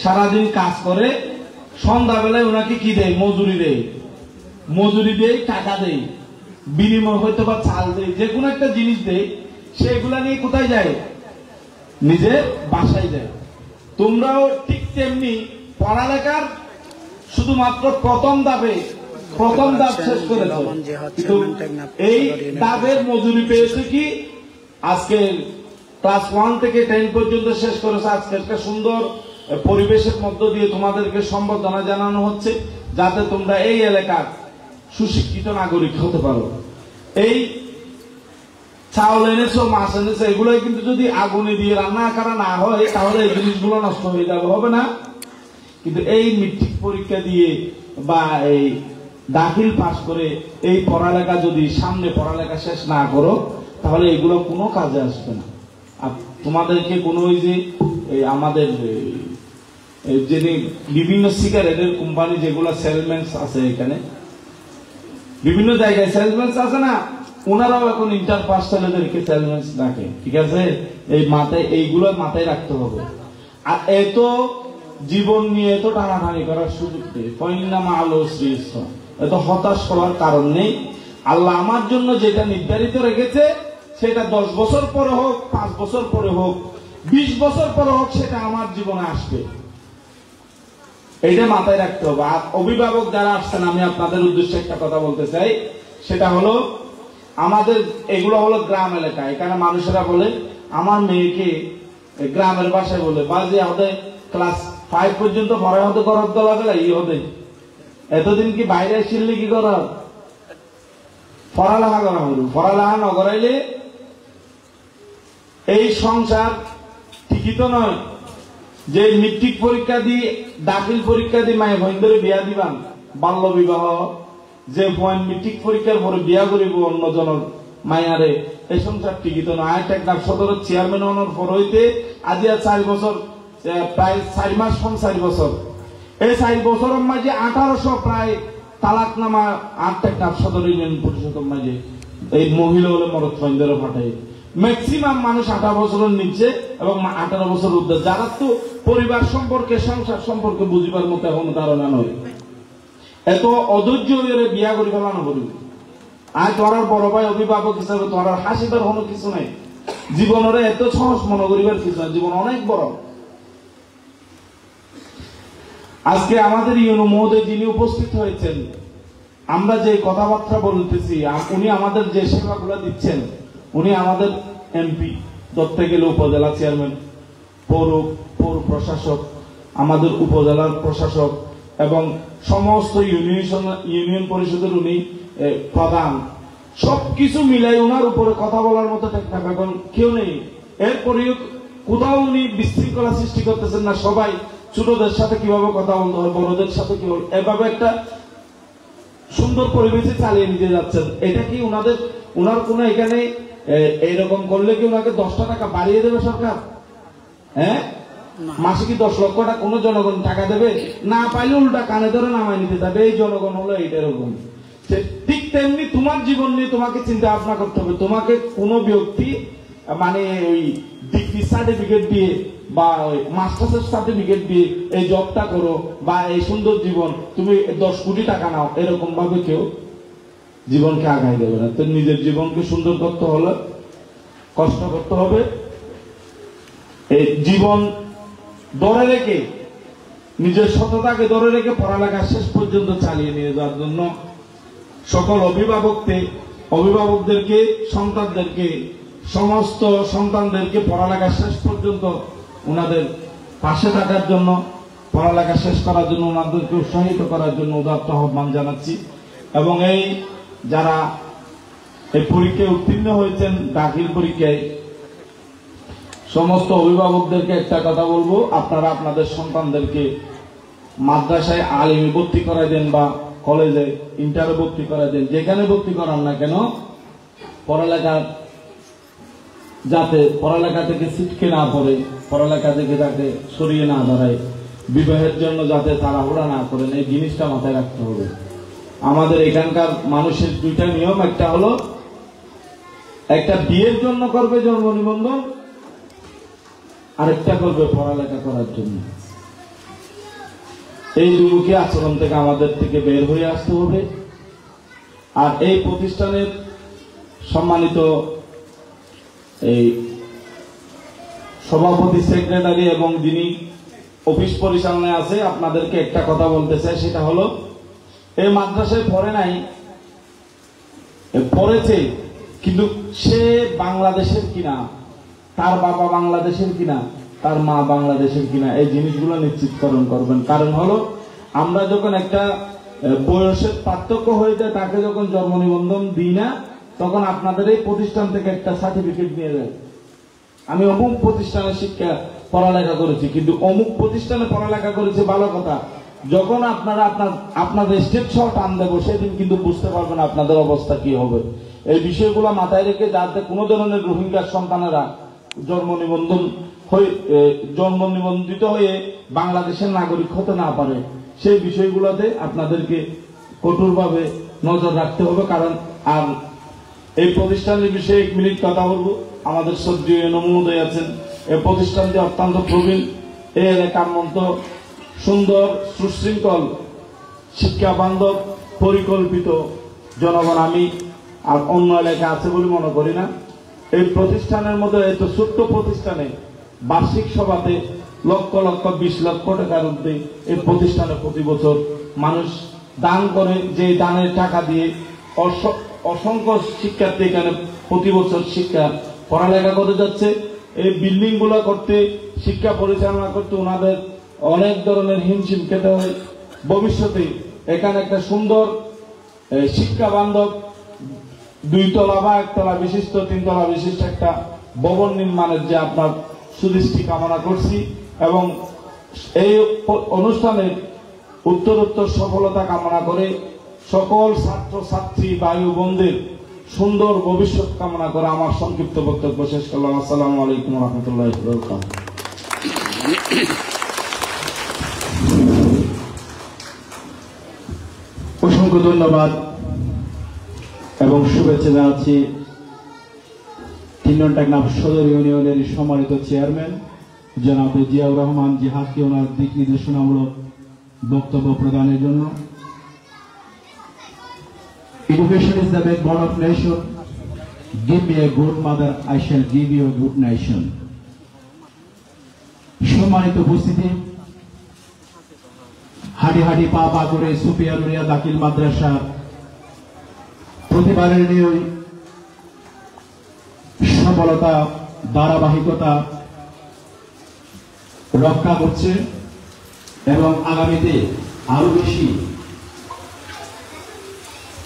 সারাদিন কাজ করে, সন্ধ্যাবেলায় ওনাকে কি দেয়? মজুরি দেয়, টাকা দেয়, বিনিময় হয়তো বা চাল দেয়, যে কোনো একটা জিনিস দেয়, সেগুলা নিয়ে কোথায় যায়? নিজের বাসায় যায়। তোমরাও ঠিক তেমনি পড়ালেখার শুধুমাত্র প্রথম ধাপ শেষ করে দাও, এই ধাপের মজুরি পেয়েছে কি? আজকে ক্লাস 1 থেকে 10 পর্যন্ত শেষ করেছে। আজকে একটা সুন্দর পরিবেশের মধ্য দিয়ে তোমাদেরকে সম্বর্ধনা জানানো হচ্ছে, যাতে তোমরা এই এলাকার সুশিক্ষিত নাগরিক হতে পারো। এই চাউল এনেছো, মাছ এনেছো, এগুলোই কিন্তু যদি আগুনে দিয়ে রান্না করা না হয় তাহলে এই জিনিসগুলো নষ্ট হয়ে যাবে, হবে না? কিন্তু এই মেট্রিক পরীক্ষা দিয়ে বা এই দাখিল পাস করে এই পড়ালেখা যদি সামনে পড়ালেখা শেষ না করো তাহলে এগুলো কোনো কাজে আসবে না। আর তোমাদেরকে কোনো ওই যে আমাদের যিনি বিভিন্ন সিগারেটের কোম্পানি যেগুলো সেলসম্যান আছে, এখানে বিভিন্ন জায়গায় সেলসম্যান আছে না, ওনারাও এখন ইন্টার পাস ছেলেদেরকে সেলসম্যান রাখে। ঠিক আছে, এই মাথায় এইগুলো মাথায় রাখতে হবে। আর এত জীবন নিয়ে এত টানাটানি করার সুযোগ নেই, এত হতাশ হওয়ার কারণ নেই। আল্লাহ আমার জন্য যেটা নির্ধারিত রেখেছে সেটা 10 বছর পরে হোক, 5 বছর পরে হোক, 20 বছর পরে হোক, সেটা আমার জীবনে আসবে, এইটা মাথায় রাখতে হবে। আর অভিভাবক যারা আসছেন, আমি আপনাদের উদ্দেশ্যে একটা কথা বলতে চাই, সেটা হলো আমাদের এগুলো হলো গ্রাম এলাকা। এখানে মানুষেরা বলে আমার মেয়েকে গ্রামের ভাষায় বলে বাজে হতে ক্লাস 5 পর্যন্ত পড়া হতে করার দেওয়া গেলে ই হবে, এতদিন কি বাইরে ছিললে কি করার? পড়ালেখা করা হলো। পড়ালেখা না করাইলে এই সংসার ঠিকই তো নয়। যে মেট্রিক পরীক্ষা দিয়ে দাখিল পরীক্ষা দিয়ে মায়ের বোন ধরে বিয়া দিবান, বাল্য বিবাহ, যে পয়েন্ট মেট্রিক পরীক্ষার পরে বিয়া করিব অন্যজনের মায়ারে, এই সংসার ঠিকই তো নয়। আয়টা একটা সদরের চেয়ারম্যান হওয়ার পর হইতে আজিয়া 4 বছর, প্রায় 4 মাস কম 4 বছর, এই 4 বছরের মাঝে 1800 প্রায় তালাকনামা 8 টাকা সদর ইউনিয়ন পরিষদের মাঝে এই মহিলা হলে মরদ ফন্দেরও ফাটাই। ম্যাক্সিমাম মানুষ 18 বছরের নিচে এবং 18 বছর ঊর্ধ্বে, যারা তো পরিবার সম্পর্কে, সংসার সম্পর্কে বুঝিবার মতো এখন ধারণা নয়, এত অধৈর্য হয়ে বিয়া করি ফেলানো করিব। আর তোমার বড় ভাই অভিভাবক হিসাবে তোমার হাসিবার কোনো কিছু নাই, জীবনের এত সহজ মনে করিবার কিছু নাই, জীবন অনেক বড়। আজকে আমাদের ইউনো মহোদয় যিনি উপস্থিত হয়েছেন, আমরা যে কথাবার্তা বলতেছি, উনি আমাদের যে সেবাগুলো দিচ্ছেন, উনি আমাদের এমপি, ধরতে গেলে উপজেলা চেয়ারম্যান, পৌর প্রশাসক, আমাদের উপজেলার প্রশাসক এবং সমস্ত ইউনিয়ন পরিষদের উনি প্রধান, সবকিছু মিলাই ওনার উপরে কথা বলার মতো এখন কেউ নেই। এরপরেও কোথাও উনি বিশৃঙ্খলা সৃষ্টি করতেছেন না। সবাই ছোটদের সাথে কিভাবে কথা বলতে হয়, বড়দের সাথে কিভাবে, এভাবে একটা সুন্দর পরিবেশে চালিয়ে নিতে যাচ্ছেন। এটা কি ওনার কোন এখানে এইরকম করলে কি ওনাকে 10 টাকা বাড়িয়ে দেবে সরকার? হ্যাঁ, মাসে কি 10 লক্ষ টাকা কোন জনগণ টাকা দেবে? না পাইলে উল্টা কানে ধরে নামায় নিতে যাবে। এই জনগণ হলো এইটা এরকম। ঠিক তেমনি তোমার জীবন নিয়ে তোমাকে চিন্তা ভাবনা করতে হবে। তোমাকে কোন ব্যক্তি মানে ওই ডিগ্রি সার্টিফিকেট দিয়ে বা মাস্টার্সের সার্টিফিকেট দিয়ে এই জবটা করো বা এই সুন্দর জীবন, তুমি 10 কোটি টাকা নাও, এরকম ভাবে কেউ জীবনকে আগায় দেবে না। তো নিজের জীবনকে সুন্দর করতে হলে কষ্ট করতে হবে। এই জীবন ধরে রেখে, নিজের সততাকে ধরে রেখে পড়ালেখা শেষ পর্যন্ত চালিয়ে নিয়ে যাওয়ার জন্য সকল অভিভাবকদেরকে, সন্তানদেরকে, সমস্ত সন্তানদেরকে পড়ালেখা শেষ পর্যন্ত ওনাদের পাশে থাকার জন্য, পড়ালেখা শেষ করার জন্য, ওনাদেরকে উৎসাহিত করার জন্য উদাত্ত আহ্বান জানাচ্ছি। এবং এই যারা এই পরীক্ষায় উত্তীর্ণ হয়েছেন, দাখিল পরীক্ষায়, সমস্ত অভিভাবকদেরকে একটা কথা বলবো, আপনারা আপনাদের সন্তানদেরকে মাদ্রাসায় আলিমে ভর্তি করাই দেন বা কলেজে ইন্টারে ভর্তি করাই দেন, যেখানে ভর্তি করান না কেন, যাতে পড়ালেখা থেকে ছিটকে না পড়ে, পড়ালেখা থেকে তাকে সরিয়ে না দাঁড়ায়, বিবাহের জন্য যাতে তাড়াহুড়া না করেন, এই জিনিসটা মাথায় রাখতে হবে। আমাদের এখানকার মানুষের 2টা নিয়ম, একটা হলো একটা বিয়ের জন্য করবে জন্ম নিবন্ধন, আরেকটা করবে পড়ালেখা করার জন্য। এই দুমুখী আচরণ থেকে আমাদের থেকে বের হয়ে আসতে হবে। আর এই প্রতিষ্ঠানের সম্মানিত এই সভাপতি, সেক্রেটারি এবং যিনি অফিস পরিচালনায় আছে, আপনাদেরকে একটা কথা বলতে চাই, সেটা হলো এই মাদ্রাসায় পড়ে নাই, পড়েছে, কিন্তু সে বাংলাদেশের কিনা, তার বাবা বাংলাদেশের কিনা, তার মা বাংলাদেশের কিনা, এই জিনিসগুলো নিশ্চিতকরণ করবেন। কারণ হলো আমরা যখন একটা বয়সের পার্থক্য হয়ে যায়, তাকে যখন জন্ম নিবন্ধন দিই না, তখন আপনাদের এই প্রতিষ্ঠান থেকে একটা সার্টিফিকেট নিয়ে যায়, আমি অমুক প্রতিষ্ঠানে শিক্ষা পড়ালেখা করেছি, কিন্তু অমুক প্রতিষ্ঠানে পড়ালেখা করেছি ভালো কথা, যখন আপনারা আপনাদের স্টেট সহ টান দেবো, সেদিন কিন্তু বুঝতে পারবেন আপনাদের অবস্থা কি হবে। এই বিষয়গুলো মাথায় রেখে যাতে কোনো ধরনের রোহিঙ্গার সন্তানেরা জন্ম নিবন্ধিত হয়ে বাংলাদেশের নাগরিক হতে না পারে, সেই বিষয়গুলোতে আপনাদেরকে কঠোরভাবে নজর রাখতে হবে। কারণ আর এই প্রতিষ্ঠানের বিষয়ে 1 মিনিট কথা বলবো। আমাদের শ্রদ্ধেয় নমোদয় আছেন, এই প্রতিষ্ঠানটি অত্যন্ত প্রবীণ, এই এলাকার মতো সুন্দর, সুশৃঙ্খল, শিক্ষা বান্ধব, পরিকল্পিত জনগণ আমি আর অন্য এলাকা আছে বলে মনে করি না। এই প্রতিষ্ঠানের মধ্যে এত ছোট্ট প্রতিষ্ঠানে বার্ষিক সভাতে লক্ষ লক্ষ 20 লক্ষ টাকার মধ্যে এই প্রতিষ্ঠানে প্রতি বছর মানুষ দান করে, যে দানের টাকা দিয়ে অসংখ্য শিক্ষার্থী এখানে প্রতি বছর শিক্ষা পড়ালেখা করে যাচ্ছে। এই বিল্ডিং গুলো করতে, শিক্ষা পরিচালনা করতে ওনাদের অনেক ধরনের হিমশিম খেতে হয়। ভবিষ্যতে এখানে একটা সুন্দর শিক্ষা বান্ধব 2 তলা বা 1 তলা বিশিষ্ট, 3 তলা বিশিষ্ট একটা ভবন নির্মাণের যে আপনার সুদৃষ্টি কামনা করছি, এবং এই অনুষ্ঠানের উত্তরোত্তর সফলতা কামনা করে সকল ছাত্র ছাত্রী ভাই বোনদের সুন্দর ভবিষ্যৎ কামনা করে আমার সংক্ষিপ্ত বক্তব্য শেষ করলাম। আসসালামু আলাইকুম ওয়া রাহমাতুল্লাহি ওয়া বারাকাতুহু। অসংখ্য ধন্যবাদ এবং শুভেচ্ছা জানাচ্ছি 3 নং টেকনাফ সদর ইউনিয়নের সম্মানিত চেয়ারম্যান জনাব জিয়াউর রহমান জিহাদকে ওনার দিক নির্দেশনামূলক বক্তব্য প্রদানের জন্য। Education is the backbone of nation. Give me a good mother, I shall give you a good nation. সম্মানিত উপস্থিতি, হাঁটি হাঁটি পা পা করে সুফিয়া নুরিয়া দাখিল মাদ্রাসা প্রতিবারের নিয়ে সফলতা, ধারাবাহিকতা রক্ষা করছে এবং আগামীতে আরো বেশি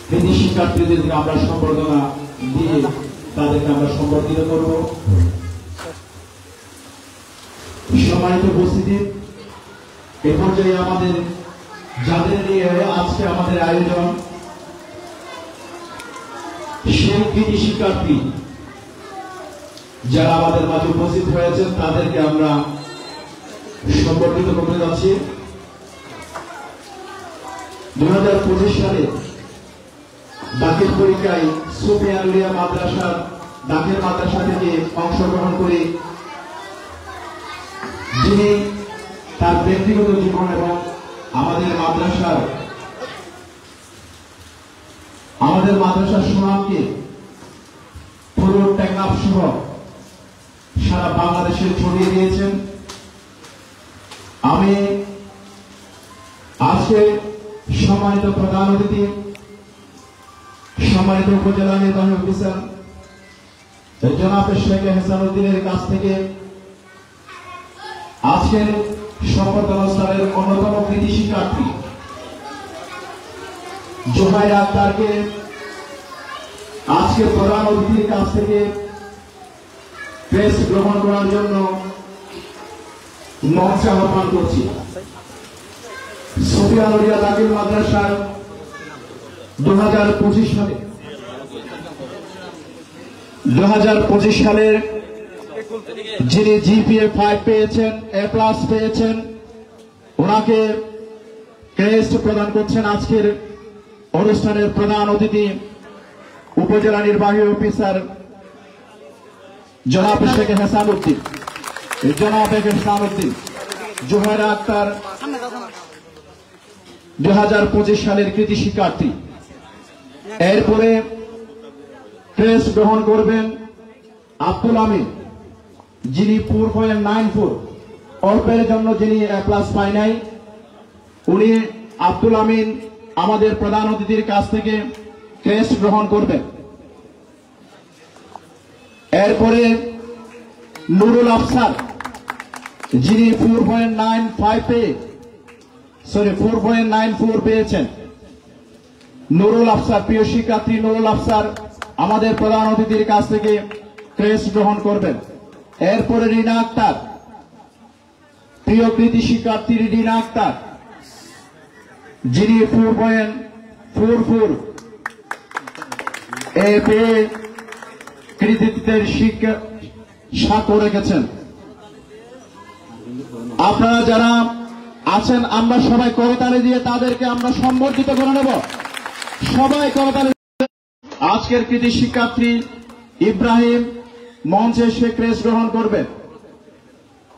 কৃতি শিক্ষার্থীদেরকে আমরা সম্বর্ধনা দিয়ে তাদেরকে আমরা সম্বর্ধিত করব। সম্মানিত উপস্থিতি, এ পর্যায়ে আমাদের যাদের নিয়ে আজকে আমাদের আয়োজন, সেই কৃতি শিক্ষার্থী যারা আমাদের মাঝে উপস্থিত হয়েছেন তাদেরকে আমরা সম্বর্ধিত করতে যাচ্ছি। 2025 সালে দাখিল পরীক্ষায় সুফিয়া নুরিয়া মাদ্রাসার দাখিল মাদ্রাসা থেকে অংশগ্রহণ করে যিনি তার ব্যক্তিগত জীবন এবং আমাদের মাদ্রাসার সুনামকে পুরো টেকনাফ সহ সারা বাংলাদেশে ছড়িয়ে দিয়েছেন। আমি আজকে সম্মানিত প্রধান অতিথি, সম্মানিত উপজেলা নির্বাহী অফিসার জনাব শেখ হাসান উদ্দিনের কাছ থেকে আজকের সম্বর্ধনা অনুষ্ঠানের অন্যতম কৃতি শিক্ষার্থী জোহাইরা আক্তারকে আজকে প্রধান অতিথির কাছ থেকে প্রেস গ্রহণ করার জন্য মঞ্চে আহ্বান করছি। সুফিয়া নুরিয়া দাখিল মাদ্রাসার 2025 সালের যিনি জিপিএ 5 পেয়েছেন, A+ পেয়েছেন, ওনাকে ক্রেস্ট প্রদান করছেন আজকের অনুষ্ঠানের প্রধান অতিথি উপজেলা নির্বাহী অফিসার জনাব শেখ হাসান উদ্দিন। জনাব হাসান উদ্দিন, জোহাইরা আক্তার 2025 সালের কৃতি শিক্ষার্থী। এরপরে ক্রেস্ট গ্রহণ করবেন আব্দুল আমিন, যিনি 4.94 অল্পের জন্য যিনি প্লাস পায় নাই। উনি আব্দুল আমিন আমাদের প্রধান অতিথির কাছ থেকে ক্রেস্ট গ্রহণ করবেন। এরপরে নুরুল আফসার, যিনি 4.94 পেয়েছেন। নুরুল আফসার, প্রিয় শিক্ষার্থী নুরুল আফসার আমাদের প্রধান অতিথির কাছ থেকে ক্রেস্ট গ্রহণ করবেন। এরপরে রিনা আক্তার, প্রিয় কৃতি শিক্ষার্থী রিনা আক্তার, যিনি 4.44 পেয়ে কৃতিত্বের স্বাক্ষর রেখেছেন। আপনারা যারা আছেন আমরা সবাই করতালি দিয়ে তাদেরকে আমরা সম্বর্ধিত করে নেব। সবাই করতালি। আজকের কৃতি শিক্ষার্থী ইব্রাহিম মঞ্চে এসে ক্রেস্ট গ্রহণ করবেন।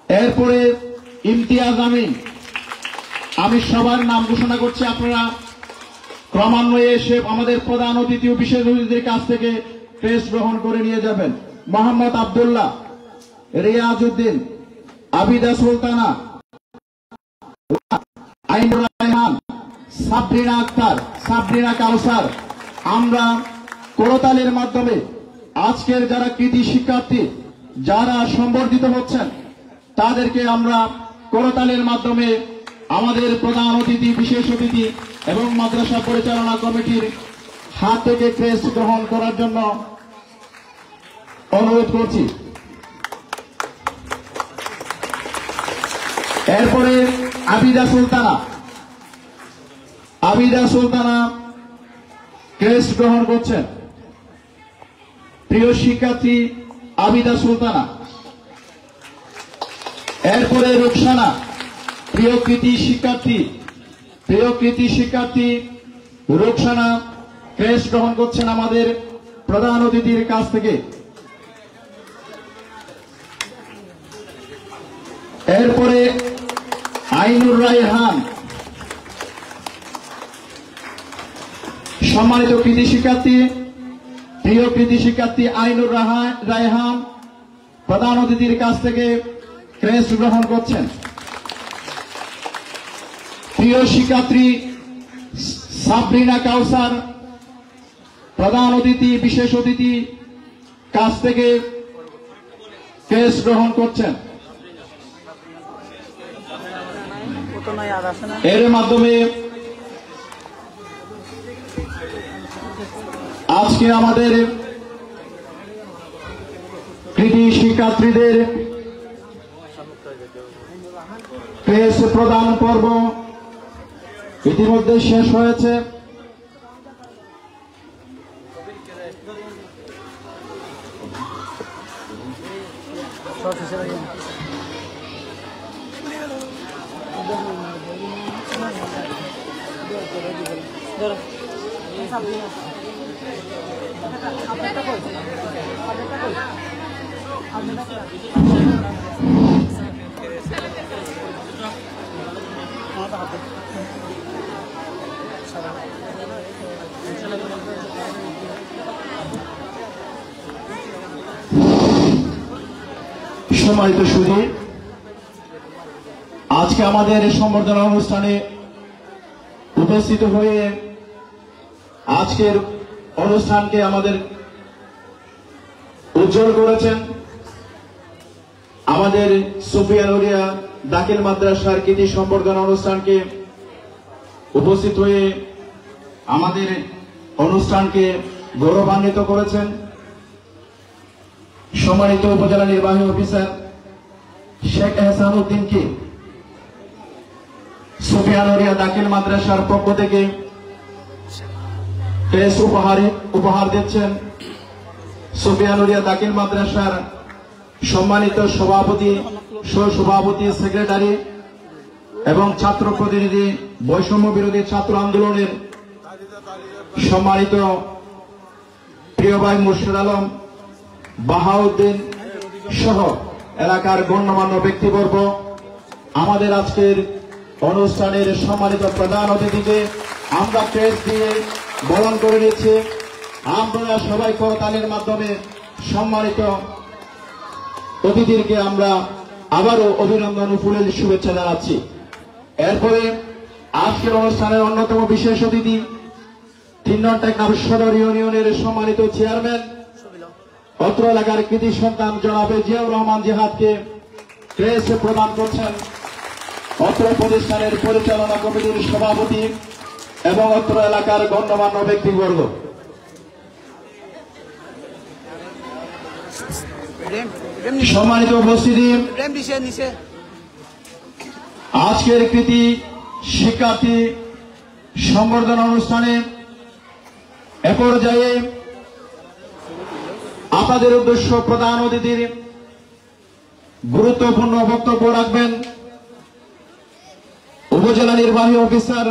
এরপরে ইমতিয়াজ আমিন, আমি সবার নাম ঘোষণা করছি, আপনারা ক্রমান্বয়ে এসে আমাদের প্রধান অতিথি ও বিশেষ অতিথিদের কাছ থেকে ক্রেস্ট গ্রহণ করে নিয়ে যাবেন। মোহাম্মদ আব্দুল্লাহ, রিয়াজ উদ্দিন, আবিদা সুলতানা, আইনুর রায়হান, সাবরিনা আক্তার, সাবরিনা কাউসার, আমরা করতালির মাধ্যমে আজকের যারা কৃতি শিক্ষার্থী যারা সম্বর্ধিত হচ্ছেন তাদেরকে আমরা করতালির মাধ্যমে আমাদের প্রধান অতিথি, বিশেষ অতিথি এবং মাদ্রাসা পরিচালনা কমিটির হাত থেকে ক্রেস্ট গ্রহণ করার জন্য অনুরোধ করছি। এরপরে আবিদা সুলতানা ক্রেস্ট গ্রহণ করছেন। প্রিয় শিক্ষার্থী আবিদা সুলতানা। এরপরে রুকসানা, প্রিয় কৃতি শিক্ষার্থী রুকসানা ক্রেস্ট গ্রহণ করছেন আমাদের প্রধান অতিথির কাছ থেকে। এরপরে আইনুর রায়হান, সম্মানিত কৃতি শিক্ষার্থী, প্রিয় কৃতি শিক্ষার্থী আইনুর রায়হান প্রধান অতিথির কাছ থেকে ক্রেস্ট গ্রহণ করছেন। প্রিয় শিক্ষার্থী সাবরিনা কাউসার প্রধান অতিথি, বিশেষ অতিথি কাছ থেকে ক্রেস্ট গ্রহণ করছেন। এর মাধ্যমে আজকে আমাদের কৃতি শিক্ষার্থীদের ক্রেস্ট প্রদান পর্ব ইতিমধ্যে শেষ হয়েছে। সম্মানিত সুধী, আজকে আমাদের সম্বর্ধনা অনুষ্ঠানে উপস্থিত হয়ে আজকের অনুষ্ঠানকে আমাদের উজ্জ্বল করেছেন আমাদের সুফিয়া নুরিয়া দাখিল মাদ্রাসার কৃতি সম্বর্ধনা অনুষ্ঠানকে উপস্থিত হয়ে আমাদের অনুষ্ঠানকে গৌরবান্বিত করেছেন সম্মানিত উপজেলা নির্বাহী অফিসার শেখ এহসান উদ্দিনকে সুফিয়া নুরিয়া দাখিল মাদ্রাসার পক্ষ থেকে ক্রেস্ট উপহার দিচ্ছেন সুফিয়া নুরিয়া দাখিল মাদ্রাসার সম্মানিত সভাপতি, সহ-সভাপতি, সেক্রেটারি এবং ছাত্র প্রতিনিধি, বৈষম্য বিরোধী ছাত্র আন্দোলনের সম্মানিত প্রিয় ভাই মুর্শিদ আলম, বাহাউদ্দিন সহ এলাকার গণ্যমান্য ব্যক্তিবর্গ, আমাদের আজকের অনুষ্ঠানের সম্মানিত প্রধান অতিথিকে আমরা ক্রেস্ট দিয়ে বরণ করে নিচ্ছি। আমরা সবাই করতালির মাধ্যমে সম্মানিত অতিথিকে আমরা আবারও অভিনন্দন ও ফুলের শুভেচ্ছা জানাচ্ছি। এরপরে আজকের অনুষ্ঠানের অন্যতম বিশেষ অতিথি 3 নং টেকনাফ সদর ইউনিয়নের সম্মানিত চেয়ারম্যান অত্র এলাকার কৃতি সন্তান জনাবে জিয়াউর রহমান জিহাদকে ক্রেস্ট প্রদান করছেন অত্র প্রতিষ্ঠানের পরিচালনা কমিটির সভাপতি এবং অত্র এলাকার গণ্যমান্য ব্যক্তিবর্গ। সম্মানিত উপস্থিতি, আজকের কৃতি শিক্ষার্থী সংবর্ধনা অনুষ্ঠানে এ পর্যায়ে আপনাদের উদ্দেশ্য প্রধান অতিথির গুরুত্বপূর্ণ বক্তব্য রাখবেন উপজেলা নির্বাহী অফিসার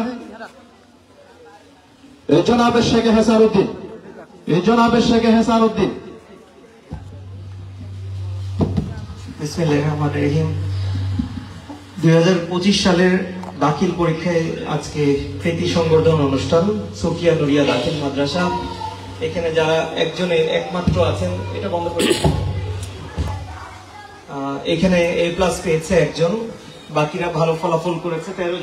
জনাবে শেখ হেসান উদ্দিন। বিসমিল্লাহির রহমানির রহিম। 2025 সালের দাখিল পরীক্ষায় আজকে কৃতি সংবর্ধনা অনুষ্ঠান সুফিয়া নুরিয়া দাখিল মাদ্রাসা। এখানে যারা একমাত্র আছেন, এটা বন্ধ করে এখানে A+ পেয়েছে একজন, বাকিরা ভালো ফলাফল করেছে 13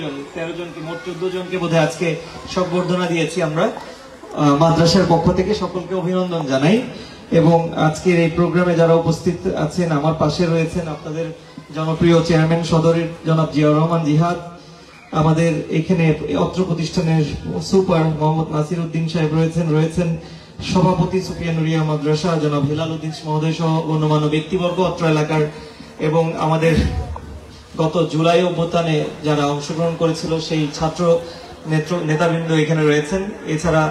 জনকে, মোট 14 জনকে বোধহয় আজকে সংবর্ধনা দিয়েছি আমরা মাদ্রাসার পক্ষ থেকে। সকলকে অভিনন্দন জানাই। এবং আজকের এই প্রোগ্রামে যারা উপস্থিত আছেন, আমার পাশে রয়েছেন আপনাদের জনপ্রিয় চেয়ারম্যান সদরের জনাব জিয়াউর রহমান জিহাদ, আমাদের এখানে অত্র প্রতিষ্ঠানের সুপার মোহাম্মদ নাসির উদ্দিন সাহেব রয়েছেন সভাপতি সুফিয়া নুরিয়া মাদ্রাসা জনাব হেলাল উদ্দিন মহোদয় সহ গণ্যমান্য ব্যক্তিবর্গ অত্র এলাকার, এবং আমাদের গত জুলাই অভ্যুত্থানে যারা অংশগ্রহণ করেছিল সেই ছাত্র নেতাবৃন্দ এখানে রয়েছেন। এছাড়া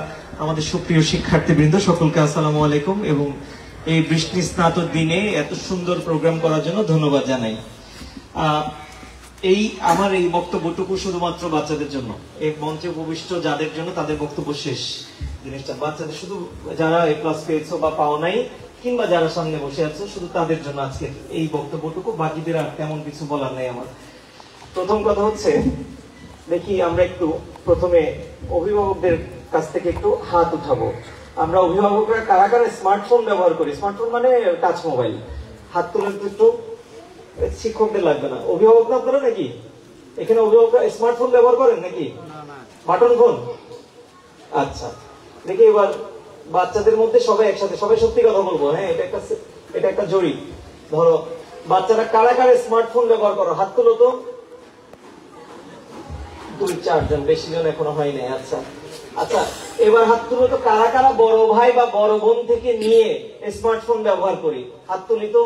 আমাদের সুপ্রিয় শিক্ষার্থীবৃন্দ, সকলকে আসসালামু আলাইকুম এবং এই বৃষ্টি স্নাত দিনে এত সুন্দর প্রোগ্রাম করার জন্য ধন্যবাদ জানাই। আমার এই বক্তব্যটুকু শুধুমাত্র বাচ্চাদের জন্য, এই মঞ্চে উপবিষ্ট যাদের জন্য তাদের বক্তব্য শেষ। জিনিসটা বাচ্চাদের, শুধু যারা A+ পেয়েছো বা পাও নাই, কিংবা যারা সামনে বসে আছে, শুধু তাদের জন্য আজকে এই বক্তব্যটুকু। বাকিদের আর তেমন কিছু বলার নাই আমার। প্রথম কথা হচ্ছে, দেখি আমরা একটু প্রথমে অভিভাবকদের কাছ থেকে একটু হাত উঠাবো। আমরা অভিভাবকরা কারা কারা স্মার্টফোন ব্যবহার করি? স্মার্টফোন মানে টাচ মোবাইল। হাত তুলে একটু, শিক্ষকদের লাগবে না। অভিভাবক না আপনারা নাকি? এখানে অভিভাবকরা স্মার্টফোন ব্যবহার করেন নাকি? Button phone? আচ্ছা, দেখি এবার বাচ্চাদের মধ্যে সবাই একসাথে, সবাই সত্যি কথা বলবো। হ্যাঁ, এটা একটা জরিপ। ধরো বাচ্চারা কারা কারা স্মার্টফোন ব্যবহার করো, হাত তুলো তো। 2-4 জন, বেশি জন এখনো হয় নাই। আচ্ছা, এবার হাত তুলো তো কারা কারা বড় ভাই বা বড় বোন থেকে নিয়ে স্মার্টফোন ব্যবহার করি, হাত তুলি তো।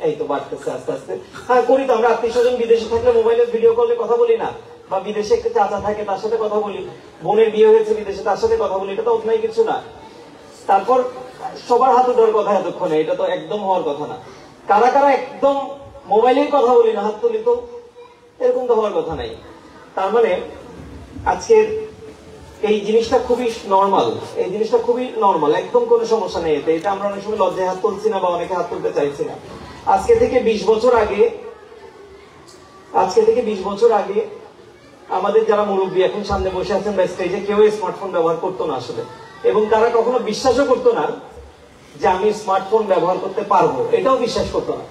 এই তো বাড়তেছে আস্তে আস্তে। হ্যাঁ, করি তো আমরা। আত্মীয়-স্বজন বিদেশে থাকলে মোবাইলে ভিডিও কলে কথা বলি না? বা বিদেশে একটা চাচা থাকে, তার সাথে কথা বলি। বোনের বিয়ে হয়েছে বিদেশে, তার সাথে কথা বলি। এটা তো অন্যায় কিছু না। তারপর সবার হাত উঠার কথা এতক্ষণে, এটা তো একদম হওয়ার কথা না। কারা কারা একদম মোবাইলেই কথা বলি না, হাত তুলি তো। এরকম তো হওয়ার কথা নাই। তার মানে আজকের এই জিনিসটা খুবই নর্মাল, একদম কোনো সমস্যা নেই এতে। এটা আমরা অনেক সময় লজ্জায় হাত তুলছি না, বা অনেকে হাত তুলতে চাইছি না। আজকে থেকে 20 বছর আগে আমাদের যারা মুরব্বী এখন সামনে বসে আছেন বা স্টেজে, কেউ স্মার্টফোন ব্যবহার করতো না আসলে। এবং তারা কখনো বিশ্বাসও করতো না যে আমি স্মার্টফোন ব্যবহার করতে পারবো, এটাও বিশ্বাস করতো না।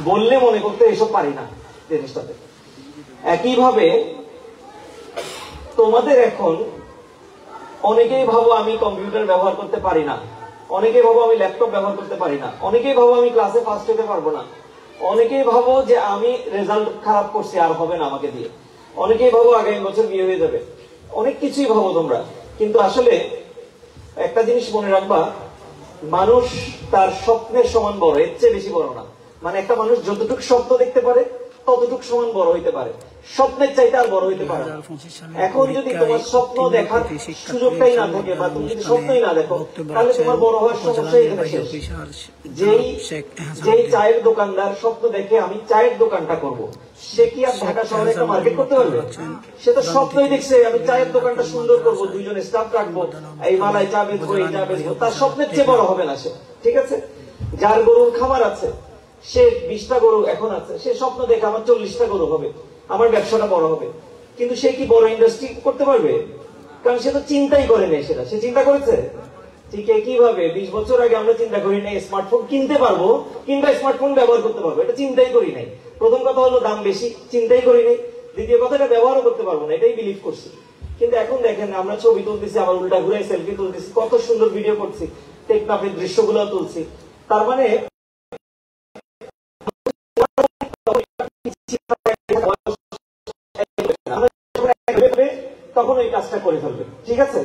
বললে মনে করতে এসব পারি না জিনিসটাতে। একইভাবে তোমাদের এখন অনেকেই ভাবো আমি কম্পিউটার ব্যবহার করতে পারি না, অনেকেই ভাবো আমি ল্যাপটপ ব্যবহার করতে পারি না, অনেকেই ভাবো আমি ক্লাসে ফার্স্ট হতে পারবো না, অনেকেই ভাবো যে আমি রেজাল্ট খারাপ করছি, আর হবে না আমাকে দিয়ে, অনেকেই ভাবো আগামী বছর বিয়ে হয়ে যাবে, অনেক কিছুই ভাবো তোমরা। কিন্তু আসলে একটা জিনিস মনে রাখবা, মানুষ তার স্বপ্নের সমান বড়, এর চেয়ে বেশি বড় না। মানে একটা মানুষ যতটুকু স্বপ্ন দেখতে পারে ততটুকু সমান বড় হইতে পারে, স্বপ্নের চাইতে আর বড় হইতে পারে। এখন যদি তোমার স্বপ্ন দেখার সুযোগটাই না থাকে, বা তুমি যদি স্বপ্নই না দেখো, তাহলে তোমার বড় হওয়ার সমস্যা এখানে শেষ। যেই চায়ের দোকানদার স্বপ্ন দেখে আমি চায়ের দোকানটা করব, সে কি আর ঢাকা শহরে একটা মার্কেট করতে পারবে? সে তো স্বপ্নই দেখছে আমি চায়ের দোকানটা সুন্দর করবো, 2 জন স্টাফ রাখবো, এই মালায় চা বেচবো, এই চা বেচবো। তার স্বপ্নের চেয়ে বড় হবে না সে, ঠিক আছে? যার গরুর খামার আছে, সে 20টা গরু এখন আছে, সে স্বপ্ন দেখে আমার 40টা গরু হবে, আমার ব্যবসাটা বড় হবে। কিন্তু সে কি বড় ইন্ডাস্ট্রি করতে পারবে? কারণ সে তো চিন্তাই করে নাই, সেটা সে চিন্তা করেছে। ঠিক একইভাবে 20 বছর আগে আমরা চিন্তা করি নাই স্মার্টফোন কিনতে পারবো কিংবা স্মার্টফোন ব্যবহার করতে পারবো, এটা চিন্তাই করি নাই। প্রথম কথা হলো দাম বেশি, চিন্তাই করি নাই। দ্বিতীয় কথা, এটা ব্যবহারও করতে পারবো না, এটাই বিলিভ করছি। কিন্তু এখন দেখেন আমরা ছবি তুলতেছি, আবার উল্টা ঘুরে সেলফি তুলতেছি, কত সুন্দর ভিডিও করছি, টেকনাফের দৃশ্যগুলো তুলছি। তার মানে তখন ওই কাজটা করে ফেলবে। ঠিক আছে,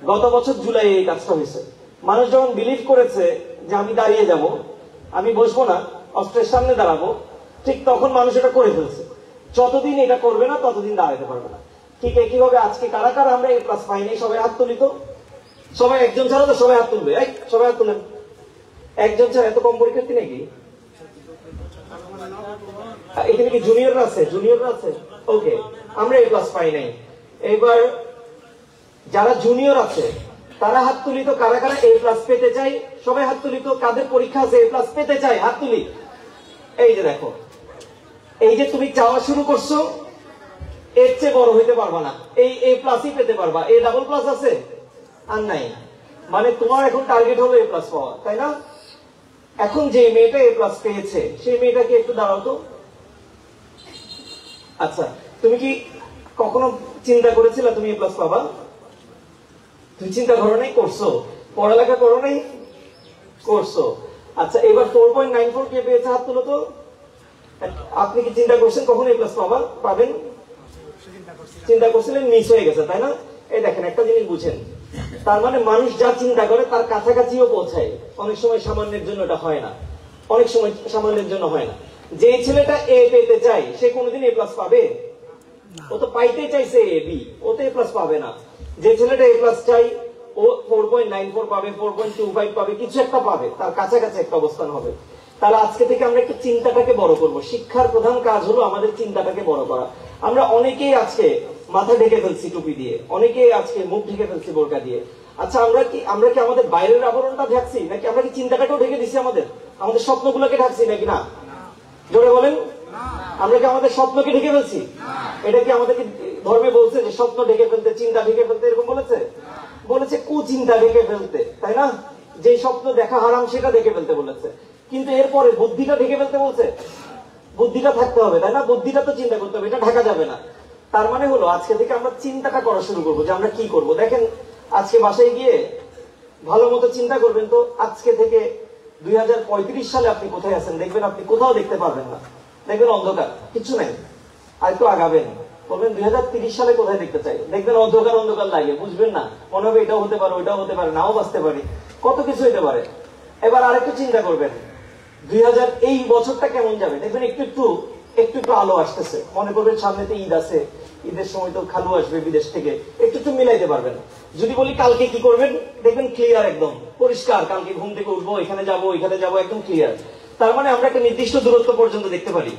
গত বছর জুলাই এই কাজটা হয়েছে। মানুষ যখন বিলিভ করেছে যে আমি দাঁড়িয়ে যাব, আমি বসবো না, অস্ত্রের সামনে দাঁড়াবো, ঠিক তখন মানুষ এটা করে ফেলছে। যতদিন এটা করবে না ততদিন দাঁড়াতে পারবে না। ঠিক একইভাবে আজকে কারা কারা আমরা এই ক্লাস পাইনি, সবাই হাত তুলি তো। সবাই, একজন ছাড়া তো সবাই হাত তুলবে। সবাই হাত তুলেন। একজন ছাড়া এত কম পরীক্ষার্থী নাকি? এখানে কি জুনিয়ররা আছে? জুনিয়ররা আছে? ওকে, আমরা এই ক্লাস পাই নাই। এবার যারা জুনিয়র আছে তারা হাত তুলি তো, কারা কারা এ প্লাস পেতে চাই? সবাই হাত তুলি তো। কাদের পরীক্ষা আছে এ প্লাস পেতে চাই? হাত তুলি। এই যে দেখো, এই যে তুমি চাওয়া শুরু করছো, এর চেয়ে বড় হইতে পারবা না, এই এ প্লাসই পেতে পারবা। এ ডাবল প্লাস আছে আর নাই, মানে তোমার এখন টার্গেট হলো এ প্লাস পাওয়া, তাই না? এখন যে মেয়েটা এ প্লাস পেয়েছে সেই মেয়েটাকে একটু দাঁড়াও তো। আচ্ছা, তুমি কি কখনো চিন্তা করেছিলে তুমি এ প্লাস পাবা? তুমি চিন্তা করো নাই? করছো? পড়ালেখা করো নাই? করছো। আচ্ছা, এবার 4.94 কে পেয়েছে? হাত তুলো তো। আপনি কি চিন্তা করছেন কখনো এ প্লাস পাবেন? চিন্তা করছিলেন, মিস হয়ে গেছে, তাই না? এই দেখেন, একটা জিনিস বুঝেন, তার মানে মানুষ যা চিন্তা করে তার কাছাকাছিও পৌঁছায়। অনেক সময় সামান্যের জন্য এটা হয় না, অনেক সময় সামান্যের জন্য হয় না। যে ছেলেটা এ পেতে চায় সে কোনোদিন এ প্লাস পাবে? ও তো পাইতে চাইছে এ বি, ও তো এ প্লাস পাবে না। যে ছেলেটা এ প্লাস চাই ও 4.94 পাবে, 4.25 পাবে, কিছু একটা পাবে, তার কাছাকাছি একটা অবস্থান হবে। তাহলে আজকে থেকে আমরা একটু চিন্তাটাকে বড় করব। শিক্ষার প্রধান কাজ হলো আমাদের চিন্তাটাকে বড় করা। আমরা অনেকেই আজকে মাথা ঢেকে ফেলছি টুপি দিয়ে, অনেকেই আজকে মুখ ঢেকে ফেলছি বোরকা দিয়ে। আচ্ছা, আমরা কি আমাদের বাইরের আবরণটা ঢাকছি, নাকি আমরা কি চিন্তাটাকেও ঢেকে দিচ্ছি? আমাদের স্বপ্নগুলোকে ঢাকছি নাকি না? জোরে বলেন। আমরা কি আমাদের স্বপ্নকে ঢেকে ফেলছি? এটা কি আমাদেরকে ধর্মে বলছে যে স্বপ্ন ঢেকে ফেলতে, চিন্তা ঢেকে ফেলতে, এরকম বলেছে? বলেছে কুচিন্তা ঢেকে ফেলতে, তাই না? যে স্বপ্ন দেখা হারাম সেটা ঢেকে ফেলতে বলেছে। কিন্তু এরপরে বুদ্ধিটা ঢেকে ফেলতে বলছে। বুদ্ধিটা থাকতে হবে, তাই না? বুদ্ধিটা তো চিন্তা করতে হবে, এটা ঢাকা যাবে না। তার মানে হলো আজকে থেকে আমরা চিন্তাটা করা শুরু করবো যে আমরা কি করব। দেখেন, আজকে বাসায় গিয়ে ভালো মতো চিন্তা করবেন তো, আজকে থেকে 2035 সালে আপনি কোথায় আছেন দেখবেন, আপনি কোথাও দেখতে পারবেন না, দেখবেন অন্ধকার, কিছু নাই। আর একটু আগাবেন, বলবেন 2030 সালে কোথায় দেখতে চাই, দেখবেন অন্ধকার অন্ধকার লাগে, বুঝবেন না, মনে হবে এটাও হতে পারে, ওইটাও হতে পারে, নাও বাঁচতে পারি, কত কিছু হতে পারে। এবার আরেকটু চিন্তা করবেন 2000 এই বছরটা কেমন যাবে, দেখবেন একটু একটু একটু একটু আলো আসতেছে। মনে করবেন সামনেতে ঈদ আছে, ঈদের সময় তো খালু আসবে বিদেশ থেকে, একটু একটু মিলাইতে পারবেন। যদি বলি কালকে কি করবেন, দেখবেন ক্লিয়ার, একদম পরিষ্কার, কালকে ঘুম থেকে উঠবো, এখানে যাবো ওইখানে যাবো, একদম ক্লিয়ার। তার মানে আমরা একটা নির্দিষ্ট দূরত্ব পর্যন্ত দেখতে পারি,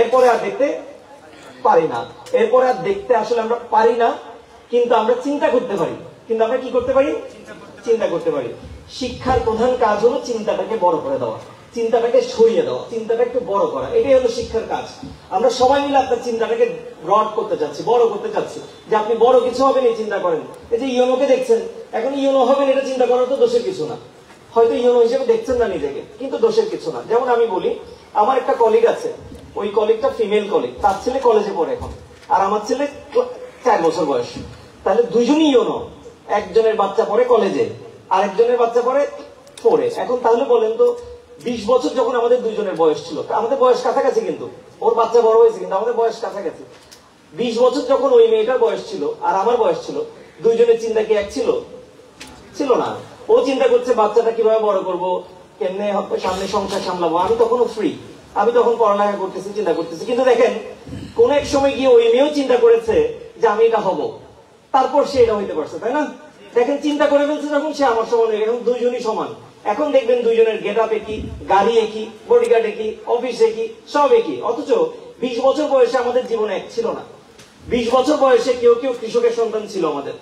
এরপরে আর দেখতে পারি না। এরপরে আর দেখতে আসলে আমরা পারি না, কিন্তু আমরা চিন্তা করতে পারি। কিন্তু আমরা কি করতে পারি? চিন্তা করতে পারি। শিক্ষার প্রধান কাজ হলো চিন্তাটাকে বড় করে দেওয়া, চিন্তাটাকে সরিয়ে দেওয়া, চিন্তাটা একটু বড় করা, এটাই হলো শিক্ষার কাজ। আমরা সবাই মিলে আপনার চিন্তাটাকে ব্রড করতে চাচ্ছি, বড় করতে চাচ্ছি, যে আপনি বড় কিছু হবেন এই চিন্তা করেন। এই যে ইউনোকে দেখছেন, এখন ইউনো হবেন এটা চিন্তা করার তো দোষের কিছু না। হয়তো ইউনো হিসেবে দেখছেন না নিজেকে, কিন্তু দোষের কিছু না। যেমন আমি বলি, আমার একটা কলিগ আছে, ওই কলিগটা ফিমেল কলিগ, তার ছেলে কলেজে পড়ে এখন, আর আমার ছেলে 4 বছর বয়স। তাহলে দুজনই ইউনো, একজনের বাচ্চা পড়ে কলেজে, আরেকজনের বাচ্চা পড়ে 4-এ। এখন তাহলে বলেন তো, 20 বছর যখন আমাদের দুইজনের বয়স ছিল, আমাদের বয়স কাছাকাছি, কিন্তু ওর বাচ্চা বড় হয়েছে, কিন্তু আমাদের বয়স কাছাকাছি। 20 বছর যখন ওই মেয়েটার বয়স ছিল আর আমার বয়স ছিল, দুইজনের চিন্তা কি এক ছিল? ছিল না। ও চিন্তা করছে বাচ্চাটা কিভাবে বড় করব, কেমনে সামনে সংসার সামলাবো। আমি তখনও ফ্রি, আমি তখন পড়ালেখা করতেছি, চিন্তা করতেছি। কিন্তু দেখেন, কোন এক সময় গিয়ে ওই মেয়েও চিন্তা করেছে যে আমি এটা হব, তারপর সে এটা হইতে পারছে, তাই না? দেখেন, চিন্তা করে ফেলছে যখন, সে আমার সমান হয়ে গেছে, এখন দুইজনই সমান। এখন দেখবেন দুইজনের গেট আপ একই, গাড়ি একই, বডিগার্ড একই, অফিস একই, সব একই। অথচ 20 বছর বয়সে আমাদের জীবনে এক ছিল না। 20 বছর বয়সে কেউ কেউ কৃষকের সন্তান ছিল আমাদের,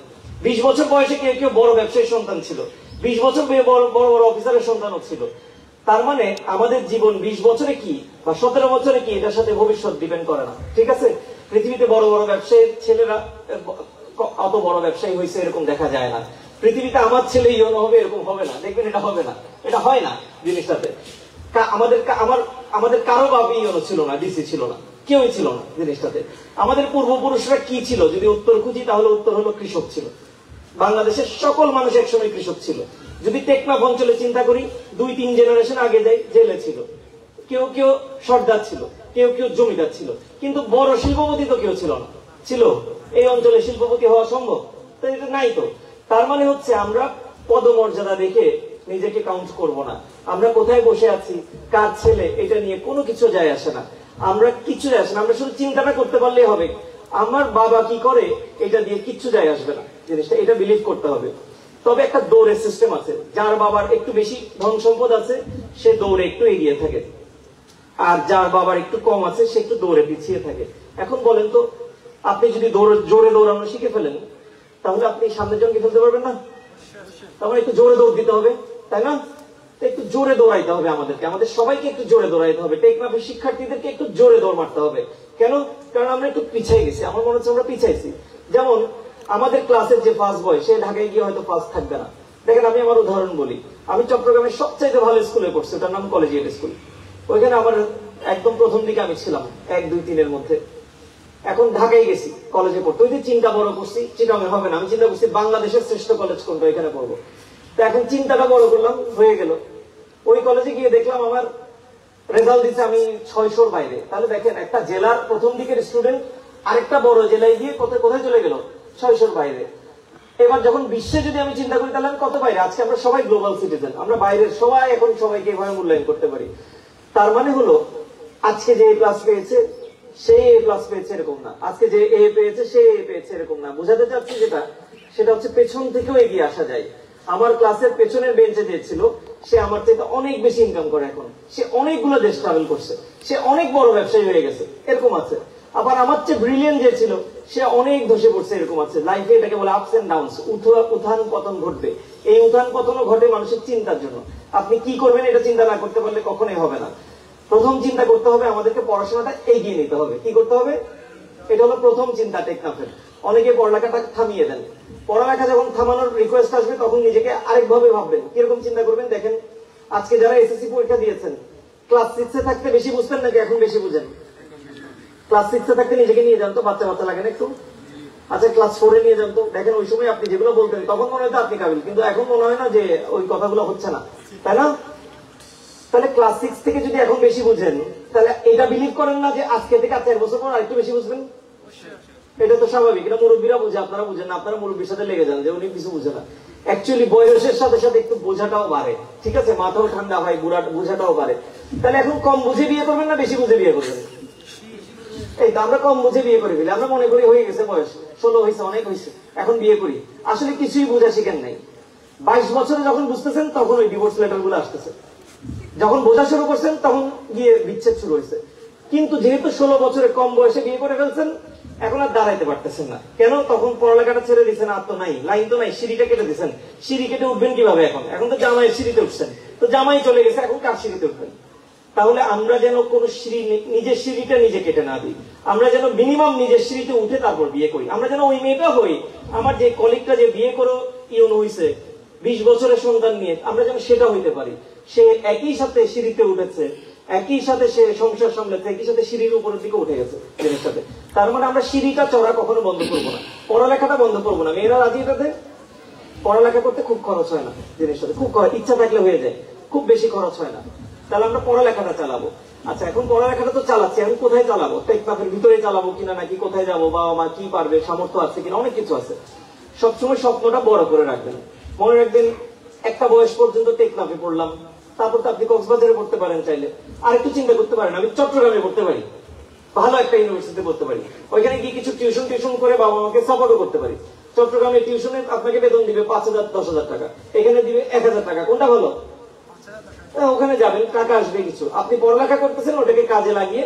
20 বছর বয়সে কেউ কেউ বড় ব্যবসায়ীর সন্তান ছিল, 20 বছর বড় বড় অফিসারের সন্তানও ছিল। তার মানে আমাদের জীবন 20 বছরে কি বা 17 বছরে কি, এটার সাথে ভবিষ্যৎ ডিপেন্ড করে না, ঠিক আছে? পৃথিবীতে বড় বড় ব্যবসায়ীর ছেলেরা অত বড় ব্যবসায়ী হয়েছে এরকম দেখা যায় না। পৃথিবীতে আমার ছেলে ইউনো হবে এরকম হবে না, দেখবেন এটা হবে না, এটা হয় না জিনিসটাতে। আমাদের কারো বাবা ইউনো ছিল না, ডিসি ছিল না, কেউই ছিল না জিনিসটাতে। আমাদের পূর্বপুরুষরা কি ছিল যদি উত্তর খুঁজি তাহলে উত্তর হলো কৃষক ছিল। বাংলাদেশের সকল মানুষ একসময় কৃষক ছিল। যদি টেকনাফ অঞ্চলে চিন্তা করি 2-3 জেনারেশন আগে যাই জেলে ছিল, কেউ কেউ সর্দার ছিল, কেউ কেউ জমিদার ছিল, কিন্তু বড় শিল্পপতি তো কেউ ছিল না। ছিল এই অঞ্চলে শিল্পপতি হওয়া সম্ভব? তো এটা নাই। তো তার মানে হচ্ছে আমরা পদমর্যাদা দেখে নিজেকে কাউন্ট করব না। আমরা কোথায় বসে আছি, কার ছেলে, এটা নিয়ে কোনো কিছু যায় আসে না। আমরা কিছু যায় আসে না, আমরা শুধু চিন্তাটা করতে পারলেই হবে আমার বাবা কি করে, এটা দিয়ে কিচ্ছু যায় আসবে না জিনিসটা, এটা বিলিভ করতে হবে। তবে একটা দৌড়ের সিস্টেম আছে, যার বাবার একটু বেশি ধন সম্পদ আছে সে দৌড়ে একটু এগিয়ে থাকে, আর যার বাবার একটু কম আছে সে একটু দৌড়ে পিছিয়ে থাকে। এখন বলেন তো, আপনি যদি জোরে দৌড়ানো শিখে ফেলেন তাহলে আপনি সামনের জনকে ফেলতে পারবেন না? তাহলে একটু জোরে দৌড় দিতে হবে, তাই না? একটু জোরে দৌড়াইতে হবে আমাদেরকে, আমাদের সবাইকে একটু জোরে দৌড়াইতে হবে। টেকনাফের শিক্ষার্থীদেরকে একটু জোরে দৌড় মারতে হবে। কেন? কারণ আমরা একটু পিছিয়ে গেছি, আমার মনে হচ্ছে আমরা পিছাইছি। যেমন আমাদের ক্লাসের যে ফার্স্ট বয় সে ঢাকায় গিয়ে হয়তো ফার্স্ট থাকবে না। দেখেন আমি আমার উদাহরণ বলি, আমি চট্টগ্রামের সবচাইতে ভালো স্কুলে পড়ছি, ওটার নাম কলেজিয়েট স্কুল। ওইখানে আমার একদম প্রথম দিকে আমি ছিলাম 1, 2, 3 মধ্যে। এখন ঢাকায় গেছি কলেজে পড়তে, ওই যে চিন্তা বড় করছি চিটাঙে হবে না, আমি চিন্তা করছি বাংলাদেশের শ্রেষ্ঠ কলেজ কোনটা, এখানে পড়বো। তো এখন চিন্তাটা বড় করলাম, হয়ে গেল। ওই কলেজে গিয়ে দেখলাম আমার রেজাল্ট দিচ্ছে আমি 600-র বাইরে। তাহলে দেখেন একটা জেলার প্রথম দিকের স্টুডেন্ট আরেকটা বড় জেলায় গিয়ে কোথায় চলে গেল, 600-র বাইরে। এবার যখন বিশ্বে যদি আমি চিন্তা করি তাহলে আমি কত বাইরে। আজকে আমরা সবাই গ্লোবাল সিটিজেন, আমরা বাইরের সবাই এখন সবাইকে এভাবে মূল্যায়ন করতে পারি। তার মানে হলো আজকে যে A+ পেয়েছে সে A+ পেয়েছে এরকম না, আজকে যে A পেয়েছে সে A পেয়েছে এরকম না। বোঝাতে চাচ্ছি সেটা হচ্ছে পেছন থেকেও এগিয়ে আসা যায়। আমার ক্লাসের পেছনের বেঞ্চে যে ছিল সে আমার থেকে অনেক বেশি ইনকাম করে, এখন সে অনেকগুলো দেশ ট্রাভেল করছে, সে অনেক বড় ব্যবসায়ী হয়ে গেছে, এরকম আছে। আবার আমার চেয়ে ব্রিলিয়েন্ট যে ছিল সে অনেক ধসে পড়ছে, এরকম আছে। লাইফে এটাকে বলে আপস এন্ড ডাউনস, উত্থান পতন ঘটবে। এই উত্থান পতনও ঘটে মানুষের চিন্তার জন্য। আপনি কি করবেন এটা চিন্তা না করতে পারলে কখনোই হবে না। প্রথম চিন্তা করতে হবে আমাদেরকে পড়াশোনাটা এগিয়ে নিতে হবে। কি করতে হবে? এটা হলো প্রথম চিন্তা টেকনাফের। অনেকে পড়ালেখাটা থামিয়ে দেন, পড়ালেখা যখন থামানোর রিকোয়েস্ট আসবে তখন নিজেকে আরেকভাবে ভাববেন। কিরকম চিন্তা করবেন দেখেন, আজকে যারা এসএসসি পরীক্ষা দিয়েছেন ক্লাস 6-এ থাকতে বেশি বুঝতেন নাকি এখন বেশি বুঝেন? ক্লাস 6-এ থাকতে নিজেকে নিয়ে যান তো, বাচ্চা লাগেন একটু। আচ্ছা ক্লাস 4-এ নিয়ে যান তো, দেখেন ওই সময় আপনি যেগুলো বলতেন তখন মনে হয়তো আপনি কাবিল, কিন্তু এখন মনে হয় না যে ওই কথাগুলো হচ্ছে না, তাই না? তাহলে ক্লাস 6 থেকে যদি এখন বেশি বুঝেন তাহলে এটা বিলিভ করেন না যে আজকে থেকে 4 বছর পর আরেকটু বেশি বুঝবেন? এটা তো স্বাভাবিক, এটা মুরব্বীরা বুঝে, আপনারা বুঝেন না। আপনারা মুরব্বীর সাথে লেগে যান যে উনি কিছু বুঝে না। অ্যাকচুয়ালি বয়সের সাথে সাথে একটু বোঝাটাও বাড়ে, ঠিক আছে? মাথাও ঠান্ডা হয়, বোঝাটাও বাড়ে। তাহলে এখন কম বুঝে বিয়ে করবেন না বেশি বুঝে বিয়ে করবেন? এই তো আমরা কম বুঝে বিয়ে করে ফেলি, আমরা মনে করি হয়ে গেছে বয়স, 16 হয়েছে, অনেক হয়েছে, এখন বিয়ে করি। আসলে কিছুই বোঝা শিখেন নাই। 22 বছরে যখন বুঝতেছেন তখন ওই ডিভোর্স লেটার গুলো আসতেছে, যখন বোঝা শুরু করছেন তখন গিয়ে বিচ্ছেদ শুরু হয়েছে। কিন্তু যেহেতু 16 বছরে কম বয়সে বিয়ে করে ফেলছেন এখন আর দাঁড়াইতে পারতেছেন না। কেন? তখন পড়ালেখাটা ছেড়ে দিচ্ছেন, আর তো নাই, লাইন তো নাই, সিঁড়িটা কেটে দিচ্ছেন। সিঁড়ি কেটে উঠবেন কিভাবে? এখন তো জামাইয়ের সিঁড়িতে উঠছেন, তো জামাই চলে গেছে, এখন কার সিঁড়িতে উঠবেন? তাহলে আমরা যেন কোন সিঁড়ি, নিজের সিঁড়িটা নিজে কেটে না দিই, আমরা যেন মিনিমাম নিজের সিঁড়িতে উঠে তারপর বিয়ে করি। আমরা যেন ওই মেয়েটা হই, আমার যে কলিগটা যে বিয়ে করে ইউন হয়েছে 20 বছরের সন্তান নিয়ে, আমরা যেন সেটা হইতে পারি। সে একই সাথে সিঁড়িতে উঠেছে, একই সাথে সে সংসার সামলেছে, একই সাথে সিঁড়ির উপরের দিকে উঠে গেছে জিনিস সাথে। তার মানে আমরা সিঁড়িটা চড়া কখনো বন্ধ করবো না, পড়ালেখাটা বন্ধ করবো না। মেয়েরা রাজি এটাতে? পড়ালেখা করতে খুব খরচ হয় না জিনিসটাতে, খুব ইচ্ছা থাকলে হয়ে যায়, খুব বেশি খরচ হয় না। তাহলে আমরা পড়ালেখাটা চালাবো। আচ্ছা এখন পড়ালেখাটা তো চালাচ্ছি, এখন কোথায় চালাবো? টেকনাফের ভিতরে চালাবো কিনা, নাকি কোথায় যাবো, বাবা মা কি পারবে, সামর্থ্য আছে কিনা, অনেক কিছু আছে। সবসময় স্বপ্নটা বড় করে রাখবেন। মনে রাখবেন একটা বয়স পর্যন্ত টেকনাফে পড়লাম, তারপর তো আপনি কক্সবাজারে পড়তে পারেন চাইলে। আর একটু চিন্তা করতে পারেন আমি চট্টগ্রামে পড়তে পারি, ভালো একটা ইউনিভার্সিটিতে পড়তে পারি, ওইখানে গিয়ে কিছু টিউশন করে বাবা মাকে সাপোর্টও করতে পারি। চট্টগ্রামে টিউশনে আপনাকে বেতন দিবে 5,000-10,000 টাকা, এখানে দিবে 1,000 টাকা, কোনটা ভালো? ওখানে যাবেন, টাকা আসবে কিছু, আপনি পড়ালেখা করতেছেন ওটাকে কাজে লাগিয়ে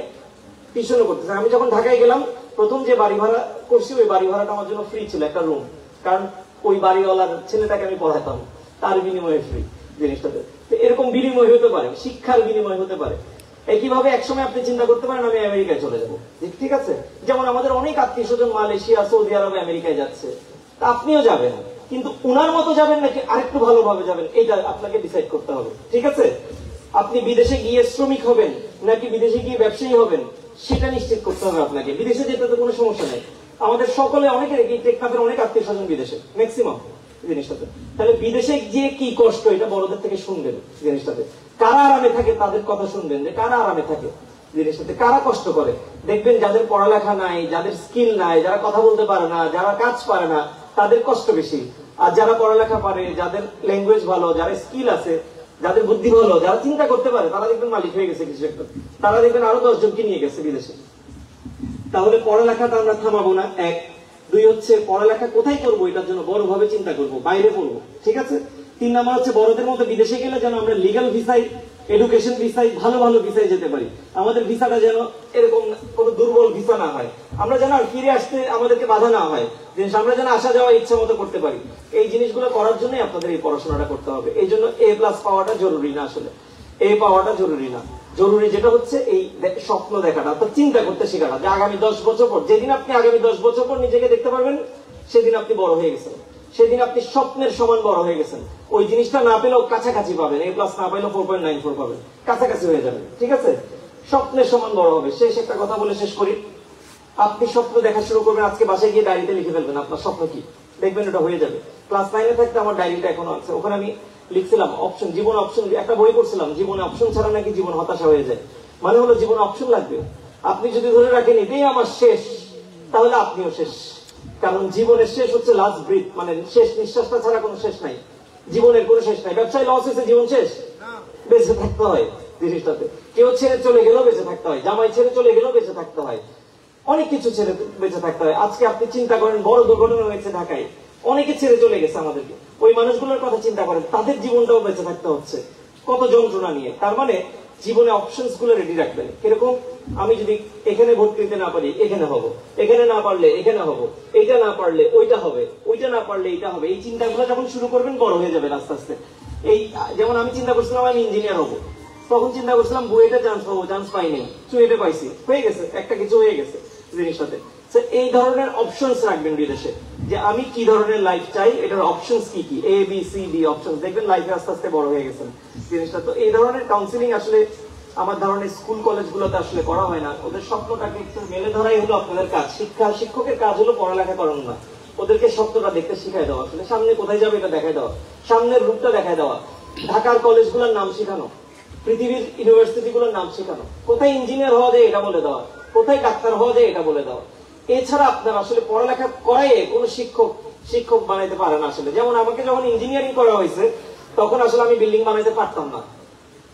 টিউশনও করতেছেন। আমি যখন ঢাকায় গেলাম প্রথম যে বাড়ি ভাড়া করছি ওই বাড়ি ভাড়াটা আমার জন্য ফ্রি ছিল, একটা রুম, কারণ ওই বাড়িওয়ালার ছেলেটাকে আমি পড়াতাম, তার বিনিময়ে ফ্রি জিনিসটাতে। এরকম বিনিময় হতে পারে, শিক্ষার বিনিময় হতে পারে। একইভাবে একসময় আপনি চিন্তা করতে পারেন আমি আমেরিকায় চলে যাবো, ঠিক আছে? যেমন আমাদের অনেক আত্মীয় স্বজন মালয়েশিয়া, সৌদি আরবে, আমেরিকায় যাচ্ছে, তা আপনিও যাবেন, কিন্তু উনার মতো যাবেন নাকি আরেকটু ভালোভাবে যাবেন, এটা আপনাকে ডিসাইড করতে হবে, ঠিক আছে? আপনি বিদেশে গিয়ে শ্রমিক হবেন নাকি বিদেশে গিয়ে ব্যবসায়ী হবেন, সেটা নিশ্চিত করতে হবে আপনাকে। বিদেশে যেতে তো কোনো সমস্যা নেই, আমাদের সকলে অনেকের এই টেকনাফের অনেক আত্মীয় স্বজন বিদেশে, ম্যাক্সিমাম জিনিসটাতে। তাহলে বিদেশে গিয়ে কি কষ্ট, এটা বড়দের থেকে শুনবেন জিনিসটাতে। কারা আরামে থাকে তাদের কথা শুনবেন, যে কারা আরামে থাকে জিনিসটাতে, কারা কষ্ট করে। দেখবেন যাদের পড়ালেখা নাই, যাদের স্কিল নাই, যারা কথা বলতে পারে না, যারা কাজ পারে না, তাদের কষ্ট বেশি। আর যারা পড়ালেখা পারে, যাদের ল্যাঙ্গুয়েজ ভালো, যারা স্কিল আছে, যাদের বুদ্ধি ভালো, যারা চিন্তা করতে পারে, তারা দেখবেন মালিক হয়ে গেছে কিছু একটা, তারা দেখবেন আরো 10 জনকে নিয়ে গেছে বিদেশে। তাহলে পড়ালেখাটা আমরা থামাবো না, এক। দুই হচ্ছে পড়ালেখা কোথায় করবো, এটার জন্য বড়ভাবে চিন্তা করবো, বাইরে পড়বো, ঠিক আছে? 3 নাম্বার হচ্ছে বড়দের মতো বিদেশে গেলে যেন আমরা লিগ্যাল ভিসায়, এডুকেশন ভিসায়, ভালো ভালো ভিসায় যেতে পারি। আমাদের ভিসাটা যেন এরকম কোন দুর্বল ভিসা না হয়, আমরা যেন আর ফিরে আসতে আমাদেরকে বাধা না হয়, আমরা যেন আসা যাওয়া ইচ্ছা মতো করতে পারি। এই জিনিসগুলো করার জন্য আপনাদের এই পড়াশোনাটা করতে হবে। এই জন্য A+ পাওয়াটা জরুরি না, আসলে এ পাওয়াটা জরুরি না। জরুরি যেটা হচ্ছে এই স্বপ্ন দেখাটা, অর্থাৎ চিন্তা করতে শেখাটা, যে আগামী 10 বছর পর, যেদিন আপনি আগামী 10 বছর পর নিজেকে দেখতে পারবেন, সেদিন আপনি বড় হয়ে গেছেন, সেদিন আপনি স্বপ্নের সমান বড় হয়ে গেছেন। ওই জিনিসটা না পেলেও কাছাকাছি পাবেন, A+ না পাইলেও 4.94 পাবেন, কাছাকাছি হয়ে যাবেন, ঠিক আছে? স্বপ্নের সমান বড় হবে। শেষ একটা কথা বলে শেষ করি। আপনি স্বপ্ন দেখা শুরু করবেন, আজকে বাসায় গিয়ে ডায়েরিতে লিখে ফেলবেন আপনার স্বপ্ন কি, দেখবেন এটা হয়ে যাবে। ক্লাস 9-এ থাকতে আমার ডায়েরিটা এখনো আছে, ওখানে আমি লিখছিলাম অপশন, জীবন অপশন, একটা বই পড়ছিলাম, জীবনে অপশন ছাড়া নাকি জীবন হতাশা হয়ে যায়। মানে হলো জীবনে অপশন লাগবে। আপনি যদি ধরে রাখেন এটাই আমার শেষ, তাহলে আপনিও শেষ। কারণ জীবনের শেষ হচ্ছে লাস্ট ব্রিথ, মানে শেষ নিঃশ্বাসটা ছাড়া কোনো শেষ নাই, জীবনের কোনো শেষ নাই। ব্যবসায় লস হয়েছে, জীবন শেষ, বেঁচে থাকতে হয় জিনিসটাতে। কেউ ছেড়ে চলে গেলেও বেঁচে থাকতে হয়, জামাই ছেড়ে চলে গেলেও বেঁচে থাকতে হয়, অনেক কিছু ছেড়ে বেঁচে থাকতে হয়। আজকে আপনি চিন্তা করেন, বড় দুর্ঘটনা হয়েছে ঢাকায়, অনেকে ছেড়ে চলে গেছে আমাদেরকে, ওই মানুষগুলোর কথা চিন্তা করেন, তাদের জীবনটাও বেঁচে থাকতে হচ্ছে কত যন্ত্রণা নিয়ে। তার মানে জীবনে অপশনস গুলো রেডি রাখবেন। কিরকম, আমি যদি এখানে ভোট দিতে না পারি এখানে হব, এখানে না পারলে এখানে হব, এইটা না পারলে ওইটা হবে, ওইটা না পারলে এইটা হবে। এই চিন্তাগুলো যখন শুরু করবেন বড় হয়ে যাবেন আস্তে আস্তে। এই যেমন আমি চিন্তা করছিলাম আমি ইঞ্জিনিয়ার হবো, তখন চিন্তা করছিলাম বুয়েটে চান্স পাবো, চান্স পাইনি, চুয়েটে পাইছি, হয়ে গেছে, একটা কিছু হয়ে গেছে জিনিসটাতে। এই ধরনের অপশনস রাখবেন বিদেশে, যে আমি কি ধরনের লাইফ চাই, এটার অপশনস কি কি, ABCD অপশন, দেখবেন লাইফে আস্তে আস্তে বড় হয়ে গেছেন জিনিসটা। তো এই ধরনের কাউন্সিলিং আসলে আমার ধরনের স্কুল কলেজ গুলোতে আসলে করা হয় না। ওদের স্বপ্নটাকে একটু মেলে ধরাই হলো আপনাদের কাজ। শিক্ষকের কাজ হলো পড়ালেখা করানো না, ওদেরকে স্বপ্নটা দেখতে শিখাই দেওয়া, আসলে সামনে কোথায় যাবে এটা দেখাই দেওয়া, সামনের রূপটা দেখাই দেওয়া। ঢাকার কলেজগুলোর নাম শেখানো, পৃথিবীর ইউনিভার্সিটি গুলোর নাম শেখানো, কোথায় ইঞ্জিনিয়ার হওয়া যায় এটা বলে দেওয়া, কোথায় ডাক্তার হওয়া যায় এটা বলে দেওয়া। এছাড়া আপনার আসলে পড়ালেখা করাইয়ে কোনো শিক্ষক বানাইতে পারে না আসলে। যেমন আমাকে যখন ইঞ্জিনিয়ারিং করা হয়েছে তখন আসলে আমি বিল্ডিং বানাইতে পারতাম না,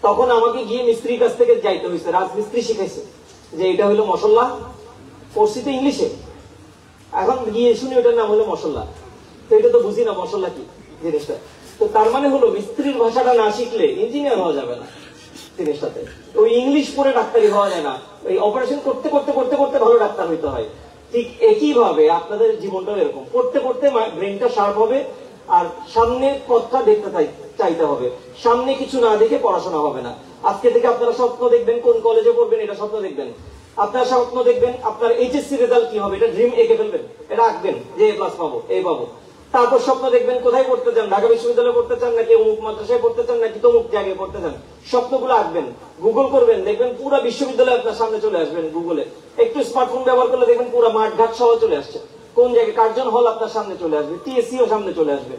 তখন আমাকে গিয়ে মিস্ত্রির কাছ থেকে যাইতে হয়েছে, রাজমিস্ত্রি শিখাইছে যে এটা হলো মশলা, পড়ছি তো ইংলিশে, এখন গিয়ে শুনি ওটার নাম হলো মশলা, তো এটা তো বুঝি না মশলা কি জিনিসটা। তো তার মানে হলো মিস্ত্রির ভাষাটা না শিখলে ইঞ্জিনিয়ার হওয়া যাবে না জিনিসটাতে। ওই ইংলিশ পড়ে ডাক্তারি হওয়া যায় না, ওই অপারেশন করতে করতে করতে করতে ভালো ডাক্তার হইতে হয়। ঠিক একই ভাবে আপনাদের জীবনটাও এরকম, পড়তে পড়তে ব্রেনটা শার্প হবে, আর সামনের পথটা দেখতে চাইতে হবে, সামনে কিছু না দেখে পড়াশোনা হবে না। আজকে থেকে আপনারা স্বপ্ন দেখবেন কোন কলেজে পড়বেন, এটা স্বপ্ন দেখবেন। আপনারা স্বপ্ন দেখবেন আপনার HSC রেজাল্ট কি হবে, এটা ড্রিম এঁকে ফেলবেন, এটা আঁকবেন যে A+ পাবো, এই পাবো। তারপর স্বপ্ন দেখবেন কোথায় পড়তে চান, ঢাকা বিশ্ববিদ্যালয়ে পড়তে চান নাকি অমুক মাদ্রাসায় পড়তে চান নাকি তমুক জায়গায় পড়তে চান, স্বপ্নগুলো আঁকবেন, গুগল করবেন, দেখবেন পুরো বিশ্ববিদ্যালয় আপনার সামনে চলে আসবেন গুগলে। একটু স্মার্টফোন ব্যবহার করলে দেখবেন পুরো মাঠ ঘাট সহ চলে আসছে, কোন জায়গায় কার্জন হল আপনার সামনে চলে আসবে, TSCও সামনে চলে আসবে,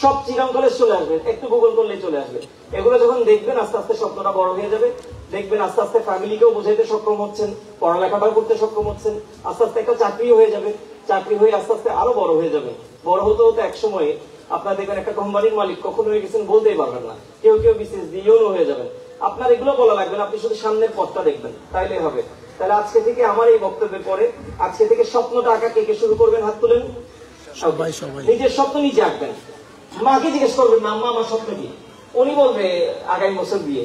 সব চিরাং কলেজ চলে আসবে, একটু গুগল করলেই চলে আসবে। এগুলো যখন দেখবেন আস্তে আস্তে স্বপ্নটা বড় হয়ে যাবে, দেখবেন আস্তে আস্তে ফ্যামিলিকেও বোঝাইতে সক্ষম হচ্ছেন, পড়ালেখাটাও করতে সক্ষম হচ্ছেন, আস্তে আস্তে একটা চাকরি হয়ে যাবে, চাকরি হয়ে আস্তে আস্তে আরো বড় হয়ে যাবে। বড় হতে হতে এক সময় আপনারা দেখবেন একটা কোম্পানির মালিক কখন হয়ে গেছেন বলতেই পারবেন না, কেউ কেউ বিশেষ দিয়েও হয়ে যাবেন। আপনার এগুলো বলা লাগবে না, আপনি শুধু সামনের পথটা দেখবেন, তাইলে হবে। তাহলে আজকে থেকে আমার এই বক্তব্যের পরে আজকে থেকে স্বপ্নটা আঁকা কে কে শুরু করবেন, হাত তুলেন। সবাই নিজের স্বপ্ন নিজে আঁকবেন, মাকে জিজ্ঞেস করবেন না আম্মা আমার স্বপ্ন কি, উনি বলবে আগামী বছর বিয়ে,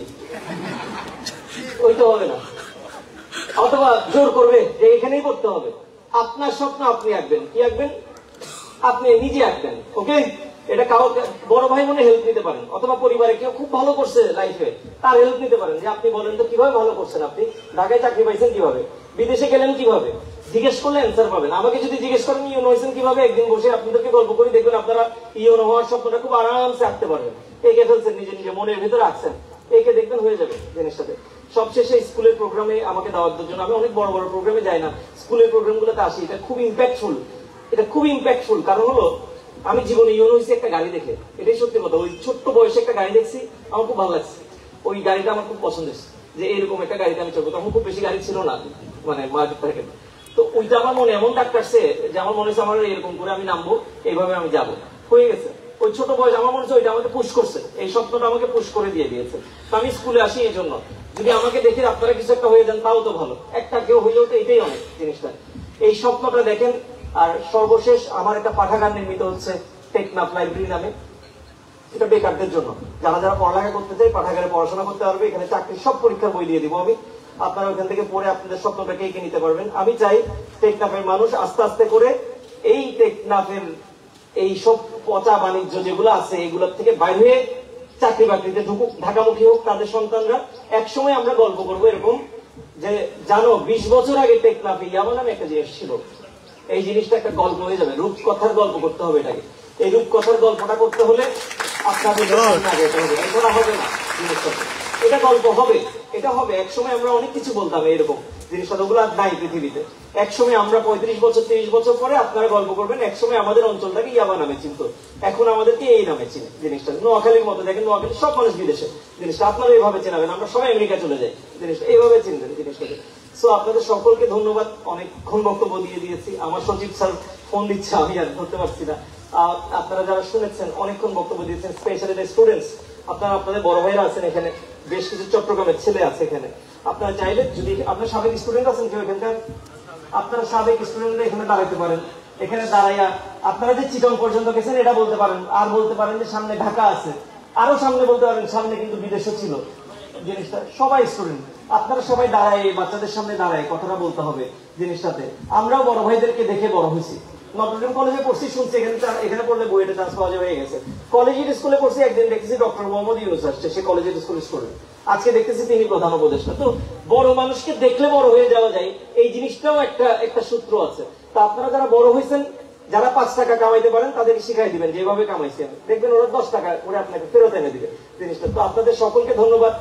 ওই তো হবে না। অথবা জোর করবে যে এখানেই করতে হবে। আপনার স্বপ্ন আপনি আঁকবেন, কি আঁকবেন, আপনি নিজে আঁকবেন। ওকে, এটা কাউ বড় ভাই মনে হেল্প নিতে পারেন, অথবা পরিবারে কেউ খুব ভালো করছে লাইফে তার হেল্প নিতে পারেন, যে আপনি বলেন তো কিভাবে ভালো করছেন, আপনি ঢাকায় চাকরি পাইছেন কিভাবে, বিদেশে গেলেন কিভাবে, জিজ্ঞেস করলে অ্যান্সার পাবেন। আমাকে যদি জিজ্ঞেস করেন ইউনো হয়েছেন কিভাবে, একদিন বসে আপনাদেরকে গল্প করে দেখবেন আপনারা ইউনো হওয়ার স্বপ্নটা খুব আরামসে আঁকতে পারবেন। এঁকে ফেলছেন, নিজে নিজে মনের ভিতরে আঁকছেন, এঁকে দেখবেন হয়ে যাবে জিনিসটাতে। সবশেষে স্কুলের প্রোগ্রামে আমাকে দাওয়াত দেওয়ার জন্য, আমি অনেক বড় বড় প্রোগ্রামে যাই না, স্কুলের প্রোগ্রামগুলোতে আসি। এটা খুব ইম্প্যাক্টফুল, এটা খুব ইম্প্যাক্টফুল। কারণ হলো আমি জীবনে ইউনো হয়েছি একটা গাড়ি দেখে, এটাই সত্যি কথা। ওই ছোট্ট বয়সে একটা গাড়ি দেখছি, আমার খুব ভালো লাগছে, ওই গাড়িটা আমার খুব পছন্দের, যে এরকম একটা গাড়িতে আমি চলবো। তখন খুব বেশি গাড়ি ছিল না, মানে মার্কেট থেকে। তো ওইটা আমার মনে এমন ডাক কাটছে যে আমার মনে হচ্ছে আমার এরকম করে আমি নামবো, এইভাবে আমি যাবো, হয়ে গেছে। ওই ছোট বয়স আমার মনে হচ্ছে ওইটা আমাকে পুশ করছে, এই স্বপ্নটা আমাকে পুশ করে দিয়ে দিয়েছে। তো আমি স্কুলে আসি এই জন্য, যদি আমাকে দেখে আপনারা কিছু একটা হয়ে যান তাও তো ভালো, একটা কেউ হইলেও তো এটাই অনেক জিনিসটা। এই স্বপ্নটা দেখেন। আর সর্বশেষ আমার একটা পাঠাগার নির্মিত হচ্ছে টেকনাফ লাইব্রেরি নামে, এটা বেকারদের জন্য, যারা যারা পড়ালেখা করতে চাই পাঠাগারে পড়াশোনা করতে পারবে। এখানে চাকরির সব পরীক্ষার বই দিয়ে দিব আমি, আপনারা ওখান থেকে পড়ে আপনাদের স্বপ্নটাকে এগিয়ে নিতে পারবেন। আমি চাই টেকনাফের মানুষ আস্তে আস্তে করে এই টেকনাফের এই সব পচা বাণিজ্য যেগুলো আছে এগুলোর থেকে বাইরে হয়ে চাকরি বাকরিতে ঢুকুক, ঢাকামুখী হোক তাদের সন্তানরা। একসময় আমরা গল্প করবো এরকম যে জানো 20 বছর আগে টেকনাফে ইয়াবা নামে একটা জিনিস ছিল, এই জিনিসটা একটা গল্প হয়ে যাবে, রূপকথার গল্প করতে হবে এটাকে। এই রূপকথার গল্পটা করতে হলে আপনাদের হবে না জিনিসটা, এটা গল্প হবে, এটা হবে। একসময় আমরা অনেক কিছু বলতাম এরকম জিনিসটা, ওগুলো আর নাই পৃথিবীতে। একসময় আমরা 35 বছর 30 বছর পরে আপনারা গল্প করবেন, একসময় আমাদের অঞ্চলটাকে ইয়াবা নামে চিনতো, এখন আমাদেরকে এই নামে চিনে জিনিসটা। নোয়াখালীর মতো দেখেন, নোয়াখালী সব মানুষ বিদেশে, জিনিসটা আপনারা এইভাবে চেনাবেন, আমরা সবাই আমেরিকা চলে যাই, জিনিসটা এইভাবে চিনবেন জিনিসটাকে। সো আপনাদের সকলকে ধন্যবাদ, অনেকক্ষণ বক্তব্য দিয়ে দিয়েছি। আমার সচিব স্যার ফোন দিচ্ছে, আমি আর ধরতে পারছি না। আপনারা যারা শুনেছেন অনেকক্ষণ বক্তব্য দিয়েছেন, স্পেশালি স্টুডেন্টস, আপনারা আপনাদের বড় ভাইরা আছেন এখানে, বেশ কিছু চট্টগ্রামের ছেলে আছে এখানে। আপনারা চাইলে যদি আপনার সাবেক স্টুডেন্ট আছেন কেউ এখানকার, আপনারা সাবেক স্টুডেন্টরা এখানে দাঁড়াইতে পারেন। এখানে দাঁড়াইয়া আপনারা যে চিটং পর্যন্ত গেছেন এটা বলতে পারেন, আর বলতে পারেন যে সামনে ঢাকা আছে, আরো সামনে বলতে পারেন সামনে কিন্তু বিদেশও ছিল জিনিসটা। সবাই স্টুডেন্ট, আপনারা সবাই দাঁড়ায় বাচ্চাদের সামনে দাঁড়ায় কথাটা বলতে হবে জিনিসটাতে। আমরাও বড় ভাইদেরকে দেখে বড় হয়েছি, নটরডেম কলেজে পড়ছি, শুনছি এখানে পড়লে বইটা চান্স পাওয়া যাবে, হয়ে গেছে। কলেজের স্কুলে পড়ছি, একদিন দেখেছি ডক্টর মোহাম্মদ ইউনূস আসছে, সে কলেজের স্কুলে, আজকে দেখতেছি তিনি প্রধান উপদেষ্টা। তো বড় মানুষকে দেখলে বড় হয়ে যাওয়া যায়, এই জিনিসটাও একটা সূত্র আছে। তো আপনারা যারা বড় হয়েছেন, যারা 5 টাকা কামাইতে পারেন তাদেরকে শিখাই দিবেন যেভাবে কামাইছেন, দেখবেন ওরা 10 টাকা করে আপনাকে ফেরত এনে দিবে জিনিসটা। তো আপনাদের সকলকে ধন্যবাদ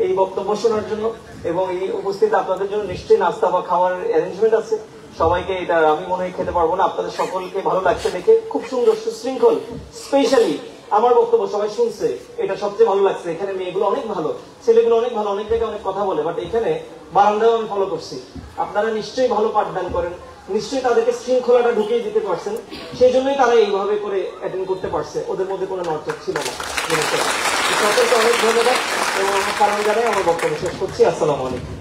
এই বক্তব্য শোনার জন্য, এবং এই উপস্থিত আপনাদের জন্য নিশ্চয়ই নাস্তা বা খাওয়ার অ্যারেঞ্জমেন্ট আছে সবাইকে। এটা আমি মনে হয় খেতে পারবো না, আপনাদের সকলকে ভালো লাগছে দেখে, খুব সুন্দর সুশৃঙ্খল। স্পেশালি আমার বক্তব্য সবাই শুনছে, এটা সবচেয়ে ভালো লাগছে। এখানে মেয়েগুলো অনেক ভালো, ছেলেগুলো অনেক ভালো, অনেক জায়গায় অনেক কথা বলে, বাট এখানে বারান্দাও আমি ফলো করছি। আপনারা নিশ্চয়ই ভালো পাঠদান করেন, নিশ্চয়ই তাদেরকে শৃঙ্খলাটা ঢুকিয়ে দিতে পারছেন, সেই জন্যই তারা এইভাবে করে অ্যাটেন্ড করতে পারছে, ওদের মধ্যে কোনো নড়চড় ছিল না। সকলকে অনেক ধন্যবাদ এবং আমার কারণ জানাই আমার বক্তব্য শেষ করছি। আসসালামু আলাইকুম।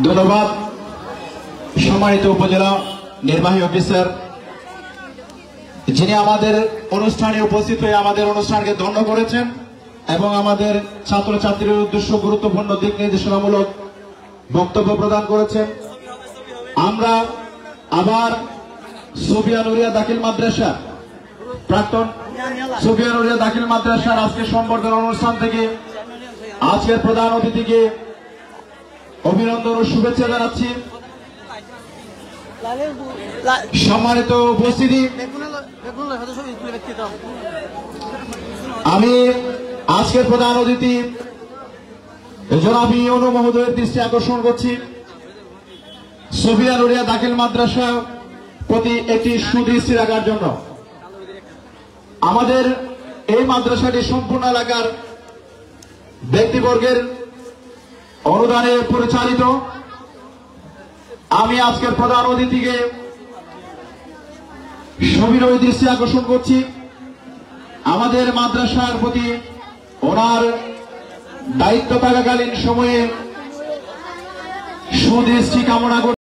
ধন্যবাদ সম্মানিত উপজেলা নির্বাহী অফিসার, যিনি আমাদের অনুষ্ঠানে উপস্থিত হয়ে আমাদের অনুষ্ঠানকে ধন্য করেছেন এবং আমাদের ছাত্রছাত্রীর উদ্দেশ্য গুরুত্বপূর্ণ দিক নির্দেশনামূলক বক্তব্য প্রদান করেছেন। আমরা আবার সুফিয়া নুরিয়া দাখিল মাদ্রাসা, প্রাক্তন সুফিয়া নুরিয়া দাখিল মাদ্রাসার আজকের সম্বর্ধনা অনুষ্ঠান থেকে আজকের প্রধান অতিথিকে অভিনন্দন ও শুভেচ্ছা জানাচ্ছি। সম্মানিত উপস্থিতি, আমি আজকের প্রধান অতিথি জনাব ইউনূস মহোদয়ের দৃষ্টি আকর্ষণ করছি, সুফিয়া নুরিয়া দাখিল মাদ্রাসা প্রতি একটি সুদৃষ্টি রাখার জন্য। আমাদের এই মাদ্রাসাটি সম্পূর্ণ এলাকার ব্যক্তিবর্গের অনুদানে পরিচালিত। আমি আজকের প্রধান অতিথিকে সবিনয় দৃষ্টি আকর্ষণ করছি, আমাদের মাদ্রাসার প্রতি ওনার দায়িত্ব থাকাকালীন সময়ে সুদৃষ্টি কামনা